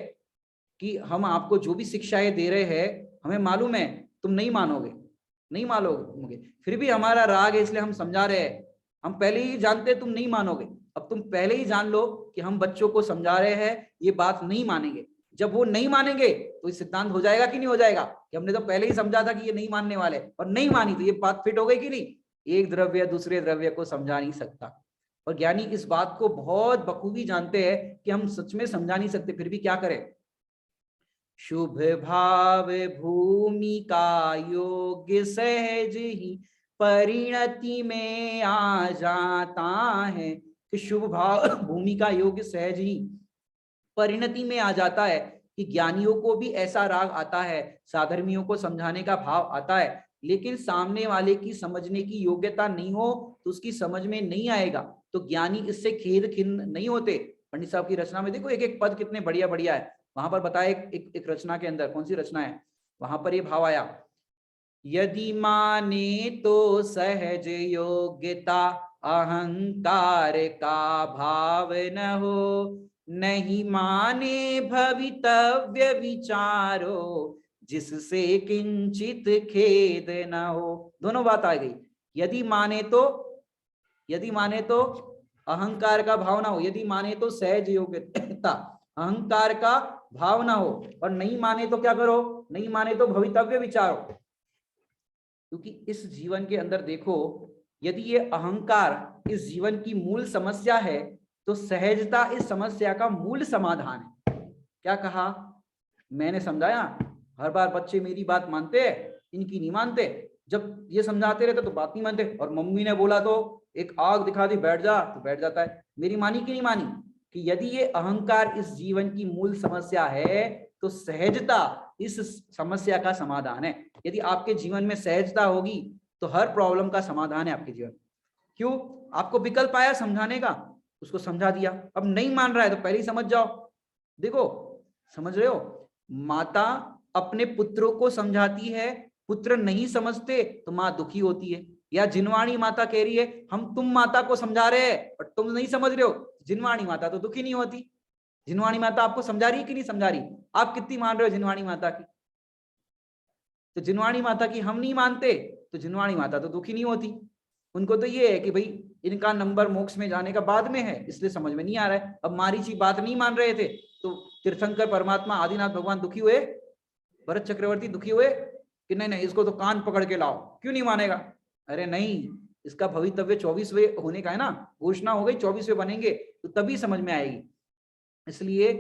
कि हम आपको जो भी शिक्षाएं दे रहे हैं, हमें मालूम है तुम नहीं मानोगे, नहीं मानोगे, फिर भी हमारा राग है इसलिए हम समझा रहे हैं। हम पहले ही जानते तुम नहीं मानोगे, अब तुम पहले ही जान लो कि हम बच्चों को समझा रहे हैं, ये बात नहीं मानेंगे। जब वो नहीं मानेंगे तो ये सिद्धांत हो जाएगा कि नहीं हो जाएगा कि हमने तो पहले ही समझा था कि ये नहीं मानने वाले, और नहीं मानी तो ये बात फिट हो गई कि नहीं? एक द्रव्य दूसरे द्रव्य को समझा नहीं सकता। और ज्ञानी इस बात को बहुत बखूबी जानते हैं कि हम सच में समझा नहीं सकते, फिर भी क्या करें? शुभ भाव भूमि का योग्य सहज ही परिणति में आ जाता है। कि शुभ भाव भूमि का योग्य सहज ही परिणति में आ जाता है। कि ज्ञानियों को भी ऐसा राग आता है, साधर्मियों को समझाने का भाव आता है, लेकिन सामने वाले की समझने की योग्यता नहीं हो तो उसकी समझ में नहीं आएगा। तो ज्ञानी इससे खेद खिन्न नहीं होते। पंडित साहब की रचना में देखो एक एक पद कितने बढ़िया बढ़िया है। वहां पर बताया एक रचना के अंदर, कौन सी रचना है, वहां पर ये भाव आया, यदि माने तो सहज योग्यता अहंकार का भाव न हो, नहीं माने भवितव्य विचारो जिससे किंचित खेद न हो। दोनों बात आ गई। यदि माने तो अहंकार का भाव ना हो, यदि माने तो सहज योग्यता अहंकार का भाव ना हो, और नहीं माने तो क्या करो? नहीं माने तो भवितव्य विचारो। क्योंकि इस जीवन के अंदर देखो, यदि ये अहंकार इस जीवन की मूल समस्या है तो सहजता इस समस्या का मूल समाधान है। क्या कहा? मैंने समझाया, हर बार बच्चे मेरी बात मानते हैं, इनकी नहीं मानते। जब ये समझाते रहते तो बात नहीं मानते, और मम्मी ने बोला तो एक आग दिखा दी, बैठ जा तो बैठ जाता है। मेरी मानी कि नहीं मानी? कि यदि ये अहंकार इस जीवन की मूल समस्या है तो सहजता इस समस्या का समाधान है। यदि आपके जीवन में सहजता होगी तो हर प्रॉब्लम का समाधान है आपके जीवन। क्यों? आपको विकल्प आया समझाने का, उसको समझा दिया। अब नहीं मान रहा है तो पहले ही समझ जाओ। देखो, समझ रहे हो, माता अपने पुत्रों को समझाती है, पुत्र नहीं समझते तो माँ दुखी होती है। या जिनवाणी माता कह रही है हम तुम माता को समझा रहे हैं और तुम नहीं समझ रहे हो, जिनवाणी माता तो दुखी नहीं होती। जिनवाणी माता आपको समझा रही है कि नहीं समझा रही? आप कितनी मान रहे हो जिनवाणी माता की? तो जिनवाणी माता की हम नहीं मानते तो जिनवाणी माता तो दुखी नहीं होती। उनको तो ये है कि भाई इनका नंबर मोक्ष में जाने का बाद में है, इसलिए समझ में नहीं आ रहा है। अब मारीची बात नहीं मान रहे थे तो तीर्थंकर परमात्मा आदिनाथ भगवान दुखी हुए, भरत चक्रवर्ती दुखी हुए कि नहीं नहीं इसको तो कान पकड़ के लाओ, क्यों नहीं मानेगा? अरे नहीं, इसका भवितव्य 24वें होने का है ना, घोषणा हो गई 24वें बनेंगे तो तभी समझ में आएगी। इसलिए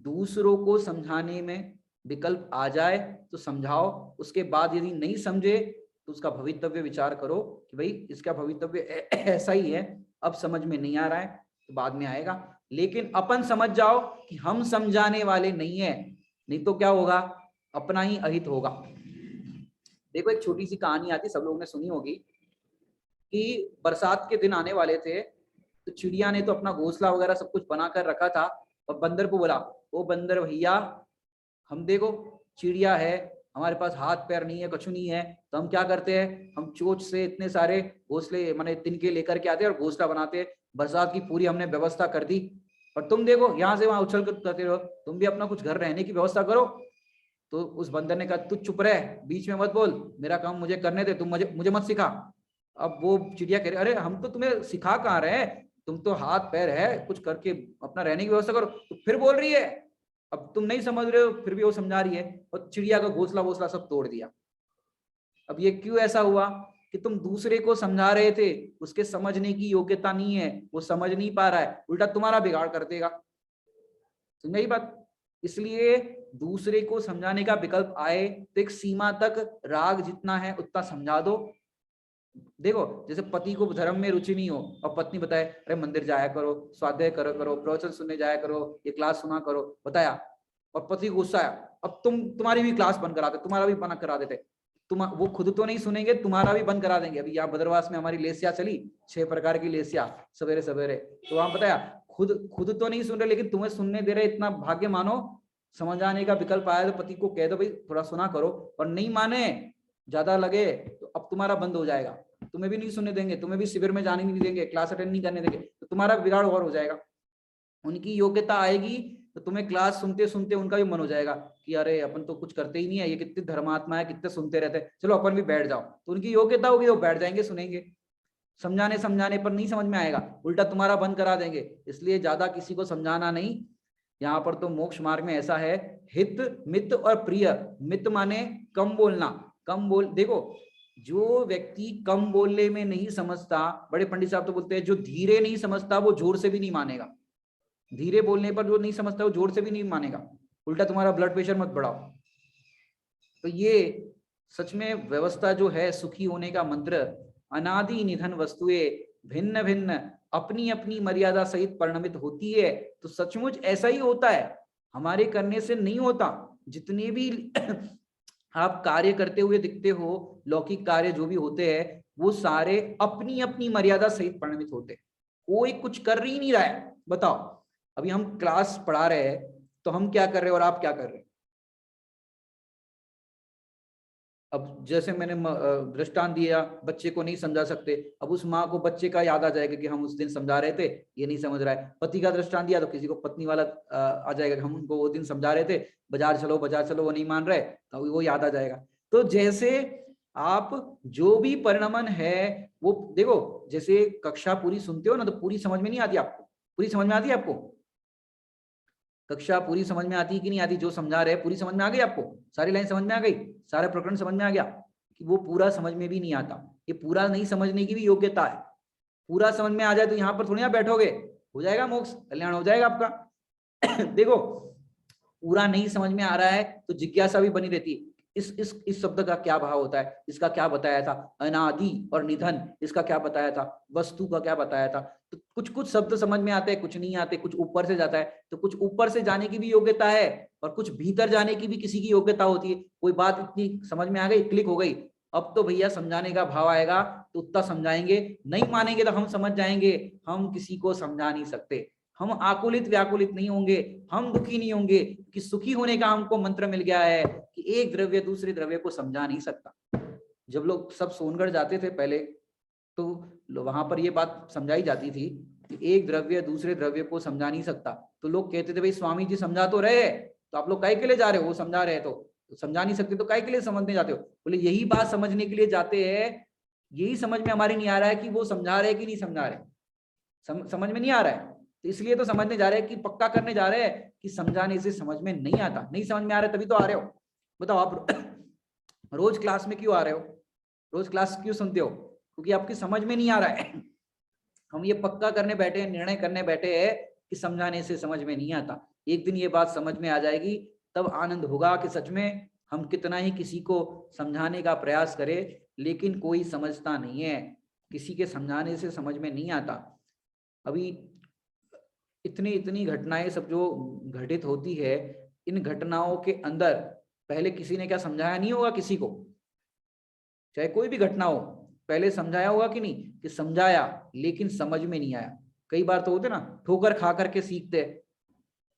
दूसरों को समझाने में विकल्प आ जाए तो समझाओ, उसके बाद यदि नहीं समझे तो उसका भवितव्य विचार करो कि भाई इसका भवितव्य ऐसा ही है, अब समझ में नहीं आ रहा है तो बाद में आएगा। लेकिन अपन समझ जाओ कि हम समझाने वाले नहीं है, नहीं तो क्या होगा, अपना ही अहित होगा। देखो एक छोटी सी कहानी आती, सब लोगों ने सुनी होगी कि बरसात के दिन आने वाले थे तो चिड़िया ने तो अपना घोंसला वगैरह सब कुछ बना कर रखा था और बंदर को बोला, ओ बंदर भैया, हम देखो चिड़िया है, हमारे पास हाथ पैर नहीं है, कछु नहीं है, तो हम क्या करते हैं, हम चोंच से इतने सारे घोंसले माने तिनके लेकर के आते हैं और घोंसला बनाते हैं। बरसात की पूरी हमने व्यवस्था कर दी और तुम देखो यहाँ से वहां उछल कर करते रहो, तुम भी अपना कुछ घर रहने की व्यवस्था करो। तो उस बंदर ने कहा तू चुप रह, बीच में मत बोल, मेरा काम मुझे करने दे, तुम मुझे मुझे मत सिखा। अब वो चिड़िया कह रही अरे हम तो तुम्हें सिखा कहाँ रहे, तुम तो हाथ पैर है, कुछ करके अपना रहने की व्यवस्था करो। तो फिर बोल रही है, अब तुम नहीं समझ रहे हो फिर भी वो समझा रही है, और चिड़िया का घोंसला वोसला सब तोड़ दिया। अब ये क्यों ऐसा हुआ कि तुम दूसरे को समझा रहे थे, उसके समझने की योग्यता नहीं है, वो समझ नहीं पा रहा है, उल्टा तुम्हारा बिगाड़ कर देगा। समझ आई बात? इसलिए दूसरे को समझाने का विकल्प आए तो एक सीमा तक राग जितना है उतना समझा दो। देखो जैसे पति को धर्म में रुचि नहीं हो और पत्नी बताए अरे मंदिर जाया करो, स्वाध्याय करो करो, प्रवचन सुनने जाया करो, ये क्लास सुना करो, बताया, और पति को गुस्सा आया, अब तुम्हारी भी क्लास बंद करा दे, तुम्हारा भी बंद करा देते, तुम वो खुद तो नहीं सुनेंगे, तुम्हारा भी बंद करा देंगे। अभी यहाँ बदरवास में हमारी लेसिया चली, 6 प्रकार की लेसिया सवेरे सवेरे, तो वहां बताया खुद तो नहीं सुन रहे लेकिन तुम्हें सुनने दे रहे, इतना भाग्य मानो। समझ आने का विकल्प आया तो पति को कह दो भाई थोड़ा सुना करो, और नहीं माने, ज्यादा लगे तो अब तुम्हारा बंद हो जाएगा, तुम्हें भी नहीं सुनने देंगे, तुम्हें भी शिविर में जाने नहीं देंगे, क्लास अटेंड नहीं करने देंगे, तो तुम्हारा बिगाड़ और हो जाएगा। उनकी योग्यता आएगी तो तुम्हें क्लास सुनते सुनते उनका भी मन हो जाएगा कि अरे अपन तो कुछ करते ही नहीं है, ये कितने धर्मात्मा है, कितने सुनते रहते हैं, चलो अपन भी बैठ जाओ। तो उनकी योग्यता होगी वो बैठ जाएंगे, सुनेंगे। समझाने समझाने पर नहीं समझ में आएगा, उल्टा तुम्हारा बंद करा देंगे। इसलिए ज्यादा किसी को समझाना नहीं। यहाँ पर तो मोक्ष मार्ग में ऐसा है, हित मित और प्रिय। मित माने कम बोलना, कम बोल, देखो जो व्यक्ति कम बोलने में नहीं समझता, बड़े पंडित साहब तो बोलते हैं जो धीरे नहीं समझता वो जोर से भी नहीं मानेगा। धीरे बोलने पर जो नहीं समझता वो जोर से भी नहीं मानेगा, उल्टा तुम्हारा ब्लड प्रेशर मत बढ़ाओ। तो ये सच में व्यवस्था जो है सुखी होने का मंत्र, अनादि निधन वस्तुएं भिन्न भिन्न अपनी अपनी मर्यादा सहित परिणमित होती है। तो सचमुच ऐसा ही होता है, हमारे करने से नहीं होता। जितने भी आप कार्य करते हुए दिखते हो, लौकिक कार्य जो भी होते हैं वो सारे अपनी अपनी मर्यादा सहित परिणमित होते हैं। कोई कुछ कर ही नहीं रहा है। बताओ अभी हम क्लास पढ़ा रहे हैं तो हम क्या कर रहे हैं और आप क्या कर रहे हैं? अब जैसे मैंने दृष्टांत दिया, बच्चे को नहीं समझा सकते, अब उस माँ को बच्चे का याद आ जाएगा कि हम उस दिन समझा रहे थे, ये नहीं समझ रहा है। पति का दृष्टांत दिया तो किसी को पत्नी वाला आ जाएगा कि हम उनको वो दिन समझा रहे थे, बाजार चलो वो नहीं मान रहे, तो वो याद आ जाएगा। तो जैसे आप जो भी परिणमन है वो देखो, जैसे कक्षा पूरी सुनते हो ना तो पूरी समझ में नहीं आती आपको, पूरी समझ में आती है आपको? कक्षा पूरी समझ में आती है कि नहीं आती? जो समझा रहे पूरी समझ में आ गई आपको? सारी लाइन समझ में आ गई? सारा प्रकरण समझ में आ गया? कि वो पूरा समझ में भी नहीं आता, ये पूरा नहीं समझने की भी योग्यता है। पूरा समझ में आ जाए तो यहाँ पर थोड़ी ना बैठोगे, हो जाएगा मोक्ष, कल्याण हो जाएगा आपका। देखो पूरा नहीं समझ में आ रहा है तो जिज्ञासा भी बनी रहती है, इस शब्द का क्या भाव होता है, इसका क्या बताया था, अनादि और निधन इसका क्या बताया था, वस्तु का क्या बताया था। तो कुछ कुछ शब्द समझ में आते हैं, कुछ नहीं आते, कुछ ऊपर से जाता है, तो कुछ ऊपर से जाने की भी योग्यता है और कुछ भीतर जाने की भी किसी की योग्यता होती है। कोई बात इतनी समझ में आ गई, क्लिक हो गई, अब तो भैया समझाने का भाव आएगा तो उतना समझाएंगे, नहीं मानेंगे तो हम समझ जाएंगे हम किसी को समझा नहीं सकते। हम आकुलित व्याकुलित नहीं होंगे, हम दुखी नहीं होंगे, कि सुखी होने का हमको मंत्र मिल गया है कि एक द्रव्य दूसरे द्रव्य को समझा नहीं सकता। जब लोग सब सोनगढ़ जाते थे पहले, तो वहां पर ये बात समझाई जाती थी कि एक द्रव्य दूसरे द्रव्य को समझा नहीं सकता। तो लोग कहते थे भाई स्वामी जी समझा तो रहे, तो आप लोग काहे के लिए जा रहे हो, वो समझा रहे तो समझा नहीं सकते तो काहे के लिए समझने जाते हो। बोले यही बात समझने के लिए जाते हैं, यही समझ में हमारे नहीं आ रहा है कि वो समझा रहे कि नहीं समझा रहे, समझ में नहीं आ रहा है, तो इसलिए तो समझने जा रहे हैं, कि पक्का करने जा रहे हैं कि समझाने से समझ में नहीं आता। नहीं समझ में आ रहा है तभी तो आ रहे हो। बताओ आप रोज क्लास में क्यों आ रहे हो, रोज क्लास क्यों सुनते हो, क्योंकि आपकी समझ में नहीं आ रहा है। हम ये पक्का करने बैठे हैं, निर्णय करने बैठे हैं कि समझाने से समझ में नहीं आता। एक दिन ये बात समझ में आ जाएगी, तब आनंद होगा कि सच में हम कितना ही किसी को समझाने का प्रयास करें, लेकिन कोई समझता नहीं है, किसी के समझाने से समझ में नहीं आता। अभी इतनी घटनाएं सब जो घटित होती है, इन घटनाओं के अंदर पहले किसी ने क्या समझाया नहीं होगा किसी को, चाहे कोई भी घटना हो, पहले समझाया होगा कि नहीं, कि समझाया लेकिन समझ में नहीं आया। कई बार तो होते ना, ठोकर खा करके सीखते,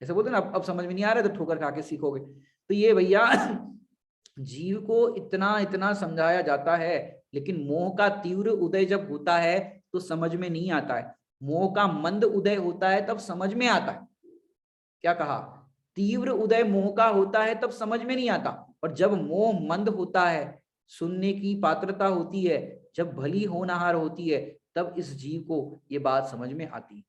ऐसे बोलते ना, अब समझ में नहीं आ रहा है तो ठोकर खा के सीखोगे। तो ये भैया जीव को इतना इतना समझाया जाता है, लेकिन मोह का तीव्र उदय जब होता है तो समझ में नहीं आता है। मोह का मंद उदय होता है तब समझ में आता है। क्या कहा, तीव्र उदय मोह का होता है तब समझ में नहीं आता, और जब मोह मंद होता है, सुनने की पात्रता होती है, जब भली होनहार होती है, तब इस जीव को ये बात समझ में आती।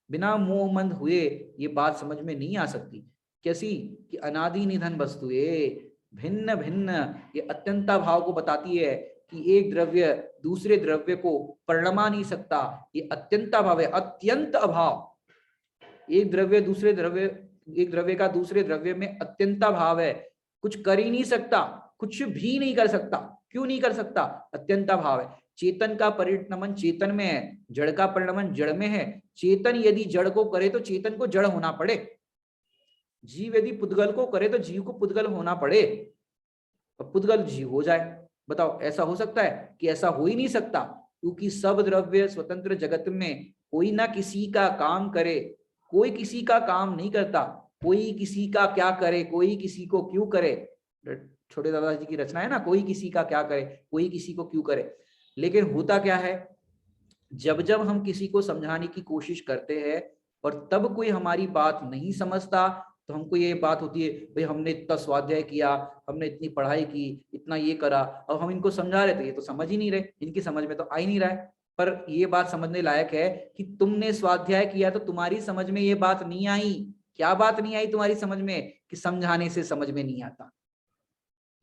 बिना मोह मंद हुए ये बात समझ में नहीं आ सकती। कैसी, कि अनादि निधन वस्तुए भिन्न भिन्न, ये अत्यंता भाव को बताती है कि एक द्रव्य दूसरे द्रव्य को परिणमा नहीं सकता। ये अत्यंता भाव है, अत्यंत अभाव। एक द्रव्य दूसरे द्रव्य, एक द्रव्य का दूसरे द्रव्य में अत्यंता भाव है, कुछ कर ही नहीं सकता, कुछ भी नहीं कर सकता। क्यों नहीं कर सकता, अत्यंता भाव है। चेतन का परिणमन चेतन में है, जड़ का परिणमन जड़ में है। चेतन यदि जड़ को करे तो चेतन को जड़ होना पड़े, जीव यदि पुद्गल को करे तो जीव को पुद्गल होना पड़े, और पुद्गल जीव हो जाए। बताओ ऐसा हो सकता है, कि ऐसा हो ही नहीं सकता, क्योंकि सब द्रव्य स्वतंत्र जगत में कोई ना किसी का काम करे, कोई किसी का काम नहीं करता। कोई किसी का क्या करे, कोई किसी को क्यों करे, छोटे दादाजी की रचना है ना, कोई किसी का क्या करे, कोई किसी को क्यों करे। लेकिन होता क्या है, जब जब हम किसी को समझाने की कोशिश करते हैं और तब कोई हमारी बात नहीं समझता, तो हमको ये बात होती है, भाई हमने इतना स्वाध्याय किया, हमने इतनी पढ़ाई की, इतना ये करा, अब हम इनको समझा रहे थे, ये तो समझ ही नहीं रहे, इनकी समझ में तो आ ही नहीं रहा है। पर ये बात समझने लायक है कि तुमने स्वाध्याय किया तो तुम्हारी समझ में ये बात नहीं आई। क्या बात नहीं आई तुम्हारी समझ में, कि समझाने से समझ में नहीं आता।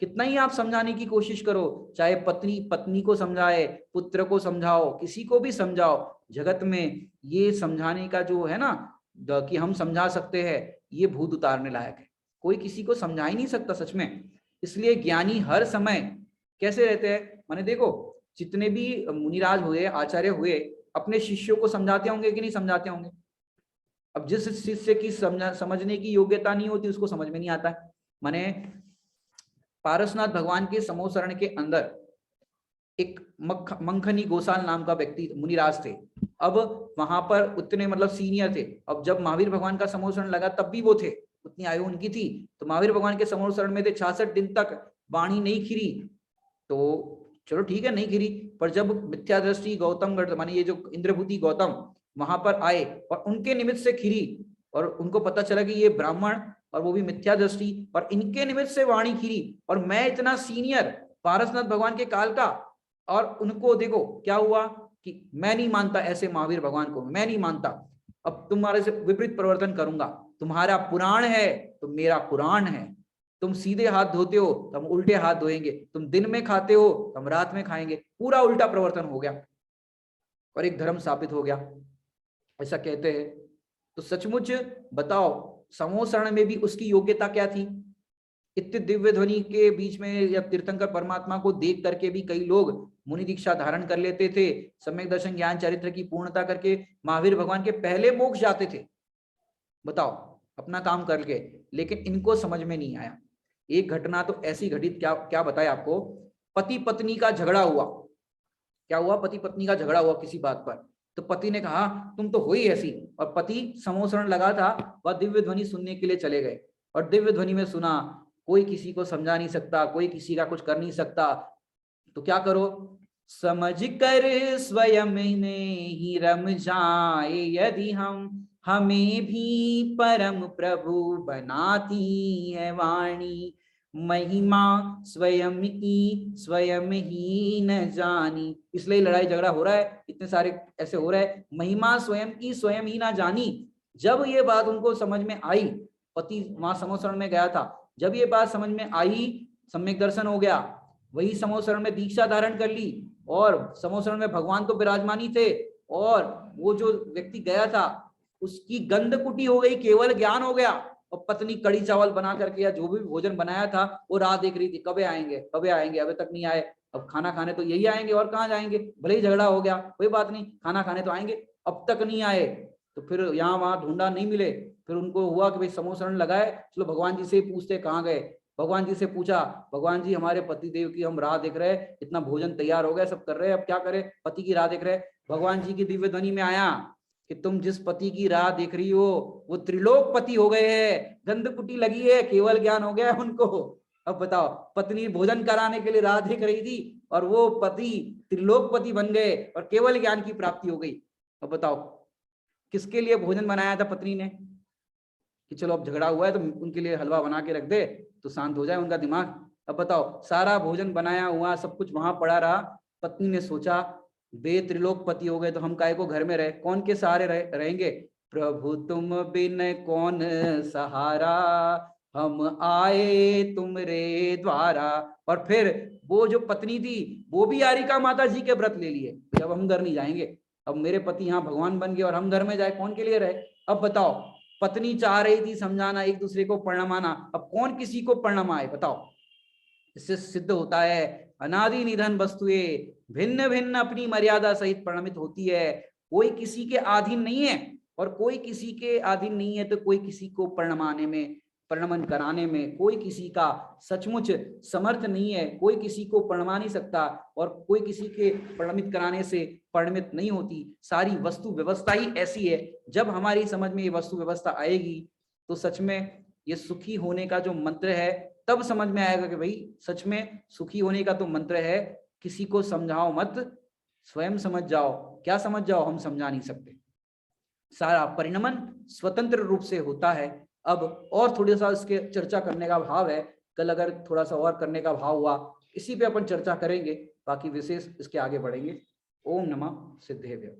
कितना ही आप समझाने की कोशिश करो, चाहे पत्नी पत्नी को समझाए, पुत्र को समझाओ, किसी को भी समझाओ, जगत में ये समझाने का जो है ना, कि हम समझा सकते हैं, ये भूत उतारने लायक है। कोई किसी को समझा ही नहीं सकता सच में। इसलिए ज्ञानी हर समय कैसे रहते हैं, माने देखो जितने भी मुनिराज हुए, आचार्य हुए, अपने शिष्यों को समझाते होंगे कि नहीं समझाते होंगे। अब जिस शिष्य की समझने की योग्यता नहीं होती उसको समझ में नहीं आता है। माने पारसनाथ भगवान के समोसरण के अंदर एक मंखनी गोसाल नाम का व्यक्ति मुनिराज थे। अब वहां पर उतने मतलब सीनियर थे। अब जब महावीर भगवान का समोसरण लगा तब भी वो थे, उतनी आयु उनकी थी। तो महावीर भगवान के समोसरण में थे, 66 दिन तक वाणी नहीं खिरी। तो चलो ठीक है नहीं खिरी, पर जब मिथ्या दृष्टि गौतम गढ़ माने ये जो इंद्रभूति गौतम वहां पर आए और उनके निमित्त से खिरी, और उनको पता चला कि ये ब्राह्मण और वो भी मिथ्या दृष्टि, और इनके निमित्त से वाणी खिरी, और मैं इतना सीनियर पारसनाथ भगवान के काल का, और उनको देखो क्या हुआ कि मैं नहीं मानता ऐसे महावीर भगवान को, मैं नहीं मानता, अब तुम्हारे से विपरीत परिवर्तन करूंगा। तुम्हारा पुराण है तो मेरा कुरान है, तुम सीधे हाथ धोते हो तो हम उल्टे हाथ धोएंगे, तुम दिन में खाते हो तो हम रात में खाएंगे। पूरा उल्टा परिवर्तन हो गया और एक धर्म स्थापित हो गया, ऐसा कहते हैं। तो सचमुच बताओ समोसरण में भी उसकी योग्यता क्या थी। इतने दिव्य ध्वनि के बीच में या तीर्थंकर परमात्मा को देख करके भी कई लोग मुनि दीक्षा धारण कर लेते थे, सम्यक दर्शन ज्ञान चरित्र की पूर्णता करके महावीर भगवान के पहले मोक्ष जाते थे। बताओ अपना काम करके, लेकिन इनको समझ में नहीं आया। एक घटना तो ऐसी घटित, क्या क्या बताए आपको, पति पत्नी का झगड़ा हुआ। क्या हुआ? पति पत्नी का झगड़ा हुआ किसी बात पर। तो पति ने कहा तुम तो हो ही ऐसी, और पति समोसरण लगा था, वह दिव्य ध्वनि सुनने के लिए चले गए और दिव्य ध्वनि में सुना कोई किसी को समझा नहीं सकता, कोई किसी का कुछ कर नहीं सकता, तो क्या करो? समझ कर स्वयं में ही रम जाए यदि हम, हमें भी परम प्रभु बनाती है वाणी। महिमा स्वयं की स्वयं ही न जानी। इसलिए लड़ाई झगड़ा हो रहा है, इतने सारे ऐसे हो रहा है, महिमा स्वयं की स्वयं ही ना जानी। जब ये बात उनको समझ में आई, पति वहां समोसरण में गया था, जब ये बात समझ में आई, सम्यक दर्शन हो गया, वही समोसरण में दीक्षा धारण कर ली, और समोसरण में भगवान तो विराजमानी थे, और वो जो व्यक्ति गया था उसकी गंध कुटी हो गई, केवल ज्ञान हो गया। और पत्नी कड़ी चावल बना करके या जो भी भोजन बनाया था वो राह देख रही थी, कब आएंगे कब आएंगे, अभी तक नहीं आए, अब खाना खाने तो यही आएंगे और कहाँ जाएंगे, भले ही झगड़ा हो गया कोई बात नहीं, खाना खाने तो आएंगे, अब तक नहीं आए। तो फिर यहाँ वहां ढूंढा, नहीं मिले, फिर उनको हुआ कि भाई समोसरण लगाए, चलो भगवान जी से पूछते कहाँ गए। भगवान जी से पूछा, भगवान जी हमारे पति देव की हम राह देख रहे हैं, इतना भोजन तैयार हो गया, सब कर रहे हैं, अब क्या करें, पति की राह देख रहे हैं। भगवान जी की दिव्य ध्वनि में आया कि तुम जिस पति की राह देख रही हो वो त्रिलोक पति हो गए हैं, गंध कुटी लगी है, केवल ज्ञान हो गया है उनको। अब बताओ, पत्नी भोजन कराने के लिए राह देख रही थी और वो पति त्रिलोकपति बन गए और केवल ज्ञान की प्राप्ति हो गई। अब बताओ, किसके लिए भोजन बनाया था पत्नी ने कि चलो अब झगड़ा हुआ है तो उनके लिए हलवा बना के रख दे तो शांत हो जाए उनका दिमाग। अब बताओ, सारा भोजन बनाया हुआ, सब कुछ वहां पड़ा रहा, पत्नी ने सोचा वे त्रिलोकपति हो गए तो हम काहे को घर में रहे, कौन के सहारे रहेंगे, प्रभु तुम बिन कौन सहारा, हम आए तुमरे द्वारा। और फिर वो जो पत्नी थी वो भी यारिका माता जी के व्रत ले लिए, जब हम घर नहीं जाएंगे, अब मेरे पति यहाँ भगवान बन गए और हम घर में जाए, कौन के लिए रहे। अब बताओ, पत्नी चाह रही थी समझाना, एक दूसरे को परिणमाना, अब कौन किसी को परिणमाए बताओ। इससे सिद्ध होता है अनादि निधन वस्तुएं भिन्न भिन्न अपनी मर्यादा सहित परिणमित होती है, कोई किसी के अधीन नहीं है, और कोई किसी के अधीन नहीं है तो कोई किसी को परिणमाने में, परिणमन कराने में कोई किसी का सचमुच समर्थ नहीं है, कोई किसी को परिणमा नहीं सकता, और कोई किसी के परिणमित कराने से परिणमित नहीं होती। सारी वस्तु व्यवस्था ही ऐसी है, जब हमारी समझ में ये वस्तु व्यवस्था आएगी तो सच में ये सुखी होने का जो मंत्र है तब समझ में आएगा कि भाई सच में सुखी होने का तो मंत्र है, किसी को समझाओ मत, स्वयं समझ जाओ। क्या समझ जाओ, हम समझा नहीं सकते। सारा परिणमन स्वतंत्र रूप से होता है। अब और थोड़ी सा इसके चर्चा करने का भाव है, कल अगर थोड़ा सा और करने का भाव हुआ इसी पे अपन चर्चा करेंगे, बाकी विशेष इसके आगे बढ़ेंगे। ओम नमः सिद्धेभ्यो।